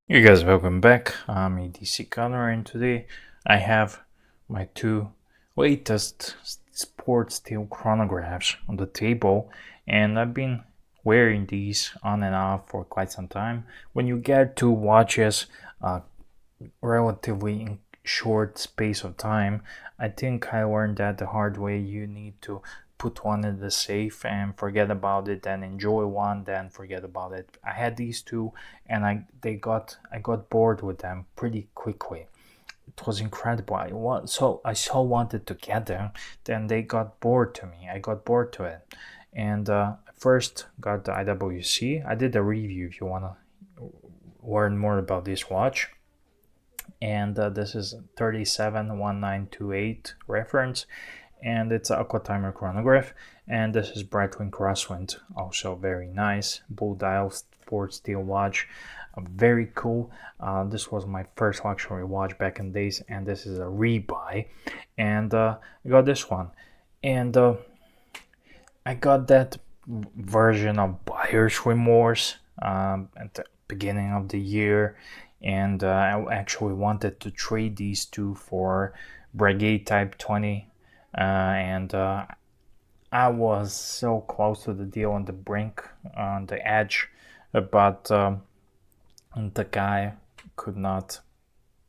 You guys, welcome back. I'm EDC Connor, and today I have my two latest sports steel chronographs on the table, and I've been wearing these on and off for quite some time. When you get two watches, relatively in short space of time, I think I learned that the hard way. You need to put one in the safe and forget about it, then enjoy one, then forget about it. I had these two, and I got bored with them pretty quickly. It was incredible. I so wanted to get them, then they got bored to me. I got bored to it, and first got the IWC. I did a review if you wanna learn more about this watch, and this is 371928 reference, and it's an aqua timer chronograph. And this is Breitling Crosswind, also very nice bull dial sports steel watch, very cool. This was my first luxury watch back in days, and this is a rebuy. And I got this one, and I got that version of buyer's remorse at the beginning of the year, and I actually wanted to trade these two for Breguet Type 20, and I was so close to the deal, on the brink, on the edge, but the guy could not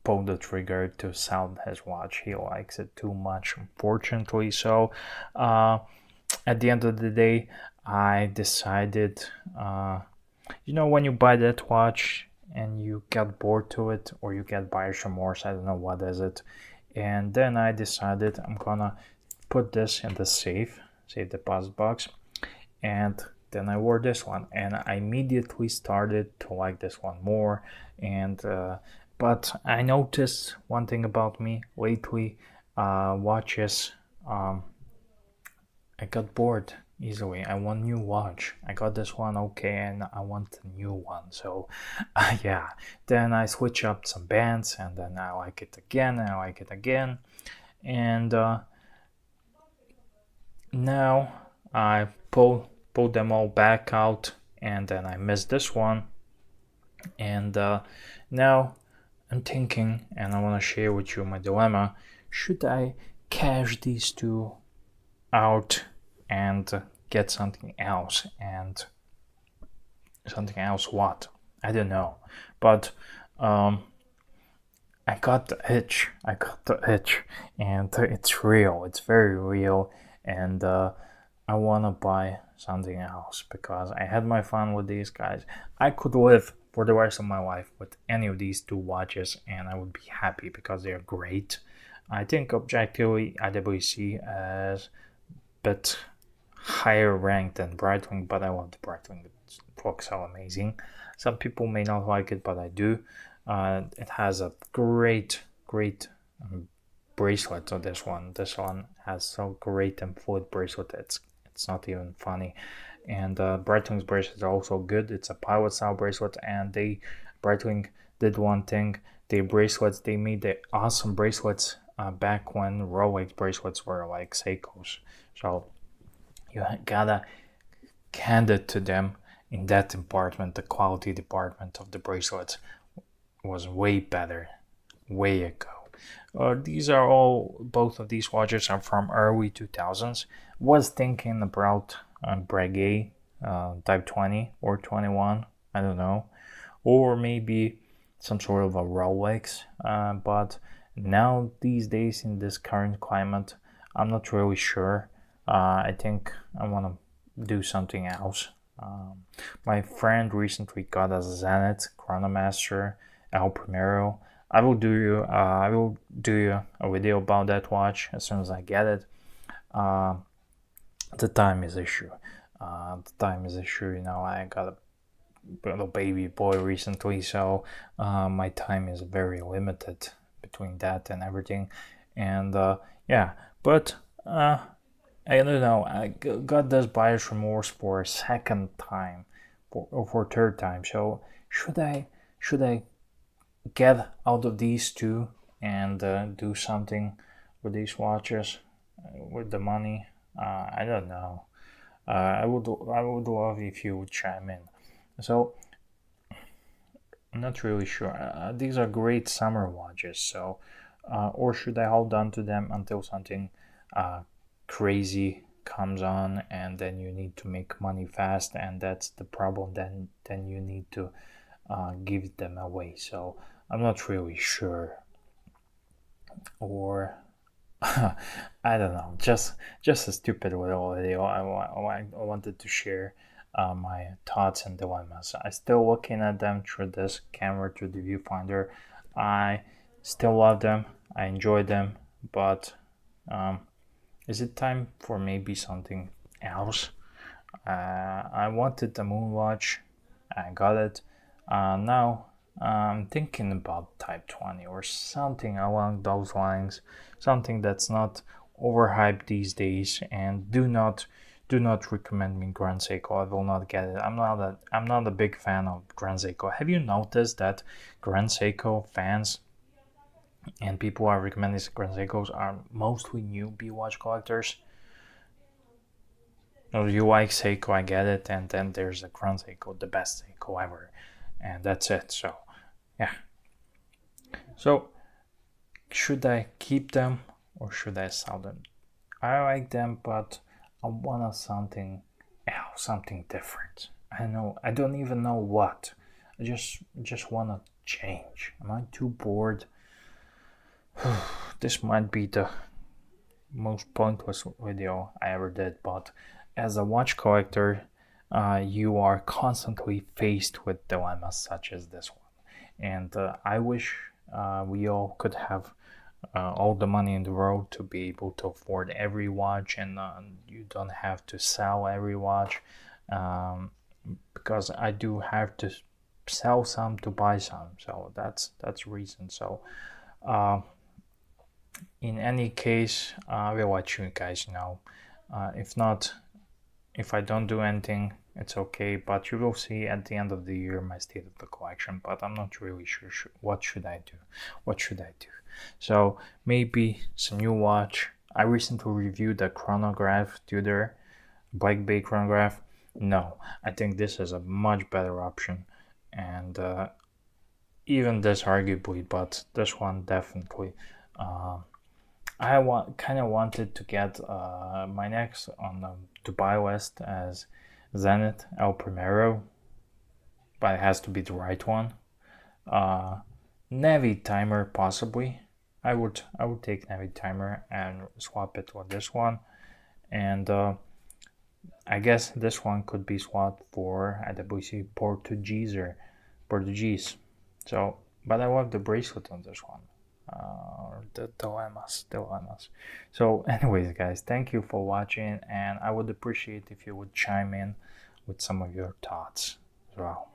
pull the trigger to sell his watch. He likes it too much, unfortunately. So at the end of the day, I decided, when you buy that watch and you get bored to it, or you get buyer's remorse, I don't know what is it. And then I decided I'm gonna put this in the safe deposit box, and then I wore this one, and I immediately started to like this one more. And but I noticed one thing about me lately: watches. I got bored easily. I want new watch. I got this one okay, and I want a new one. So, yeah. Then I switch up some bands, and then I like it again, and I like it again, and now I pull them all back out, and then I missed this one, and now I'm thinking, and I want to share with you my dilemma: should I cash these two out and get something else? And something else what? I don't know, but I got the itch. And it's real. It's very real, and I wanna buy something else because I had my fun with these guys. I could live for the rest of my life with any of these two watches, and I would be happy because they are great. I think objectively IWC is a bit higher ranked than Breitling, but I love the Breitling. It looks so amazing. Some people may not like it, but I do. It has a great bracelet on this one. This one has so great and fluid bracelet. It's not even funny. And Breitling's bracelets are also good. It's a pilot style bracelet, and Breitling did one thing. They made the awesome bracelets back when Rolex bracelets were like Seiko's. So you gotta hand it to them in that department. The quality department of the bracelets was way better, way ago. Both of these watches are from early 2000s. Was thinking about Breguet Type 20 or 21, I don't know, or maybe some sort of a Rolex. But now these days, in this current climate, I'm not really sure. I think I want to do something else. My friend recently got a Zenith Chronomaster El Primero. I will do you a video about that watch as soon as I get it. The time is issue. I got a little baby boy recently, so my time is very limited between that and everything. And yeah, but I don't know. I got this buyer's remorse for a second time, or for third time. So should I get out of these two and do something with these watches with the money? I don't know. I would love if you would chime in. So I'm not really sure. These are great summer watches, so or should I hold on to them until something uh, crazy comes on, and then you need to make money fast, and that's the problem. Then you need to give them away. So I'm not really sure, or I don't know. Just a stupid little video. I wanted to share my thoughts and dilemmas. I still looking at them through this camera, through the viewfinder. I still love them. I enjoy them, but um, is it time for maybe something else? I wanted the moon watch. I got it. Now I'm thinking about Type 20 or something along those lines. Something that's not overhyped these days. And do not recommend me Grand Seiko. I will not get it. I'm not a big fan of Grand Seiko. Have you noticed that Grand Seiko fans and people who are recommending Grand Seikos are mostly newbie watch collectors? No, you like Seiko, I get it, and then there's a Grand Seiko, the best Seiko ever, and that's it. So, yeah. So, should I keep them or should I sell them? I like them, but I want something else, something different. I know, I don't even know what. I just want to change. Am I too bored? This might be the most pointless video I ever did, but as a watch collector, you are constantly faced with dilemmas such as this one. And I wish we all could have all the money in the world to be able to afford every watch, and you don't have to sell every watch, because I do have to sell some to buy some. So that's the reason. So in any case, I will let you guys know. If not, if I don't do anything, it's okay, but you will see at the end of the year my state of the collection. But I'm not really sure what should I do. What should I do? So maybe some new watch. I recently reviewed the chronograph Tudor Black Bay chronograph. No, I think this is a much better option, and even this arguably, but this one definitely. I kind of wanted to get my next on the to buy list as Zenith El Primero, but it has to be the right one. Navi timer possibly. I would take Navi timer and swap it with this one, and I guess this one could be swapped for IWC Portuguese. So, but I love the bracelet on this one. The dilemmas. So, anyways, guys, thank you for watching, and I would appreciate if you would chime in with some of your thoughts as well.